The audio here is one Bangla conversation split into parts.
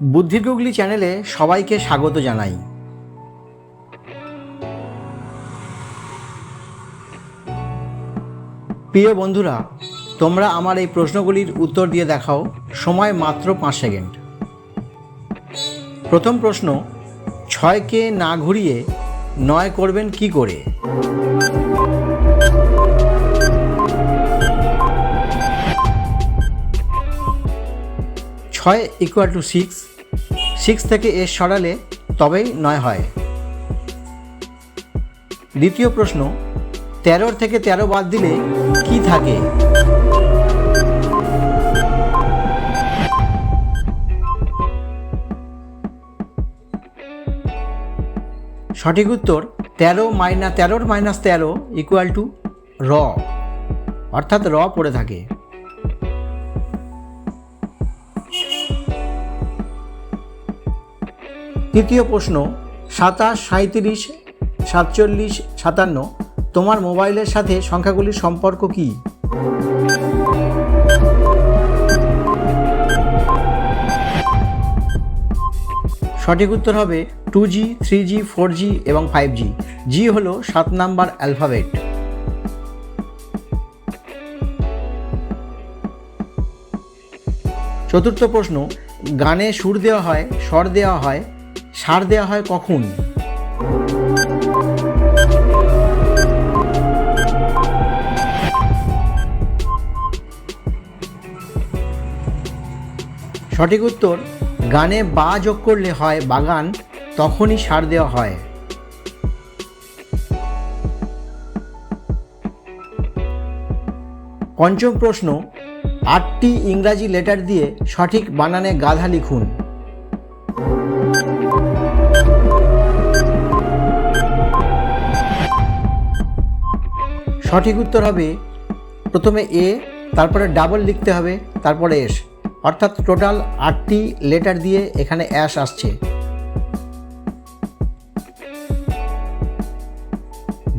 বুদ্ধির গুগলি চ্যানেলে সবাইকে স্বাগত জানাই। প্রিয় বন্ধুরা, তোমরা আমার এই প্রশ্নগুলির উত্তর দিয়ে দেখাও। সময় মাত্র 5 সেকেন্ড। প্রথম প্রশ্ন, 6কে না ঘুরিয়ে 9 করবেন কি করে? ছয় ইকুয়াল টু 6, 6 থেকে এস সরালে তবেই 9 হয়। দ্বিতীয় প্রশ্ন, 13 থেকে 13 বাদ দিলে কি থাকে? সঠিক উত্তর 13 মাইনাস 13 ইকুয়াল টু র, অর্থাৎ র পড়ে থাকে। তৃতীয় প্রশ্ন, 27, 37, 47, 57 তোমার মোবাইলের সাথে সংখ্যাগুলির সম্পর্ক কি? সঠিক উত্তর হবে 2G, 3G, 4G এবং 5G। জি হলো 7 নাম্বার অ্যালফাবেট। চতুর্থ প্রশ্ন, গানে সুর দেওয়া হয়, স্বর দেওয়া হয়, সার দেওয়া হয় কখন? সঠিক উত্তর, গানে বা যোগ করলে হয় বাগান, তখনই সার দেওয়া হয়। পঞ্চম প্রশ্ন, 8টি ইংরাজি লেটার দিয়ে সঠিক বানানে গাধা লিখুন। সঠিক উত্তর হবে প্রথমে এ, তারপরে ডাবল লিখতে হবে, তারপরে এস, অর্থাৎ টোটাল 8টি লেটার দিয়ে এখানে অ্যাশ আসছে।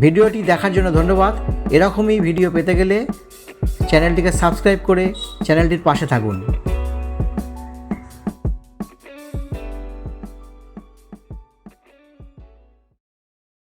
ভিডিওটি দেখার জন্য ধন্যবাদ। এরকমই ভিডিও পেতে গেলে চ্যানেলটিকে সাবস্ক্রাইব করে চ্যানেলটির পাশে থাকুন।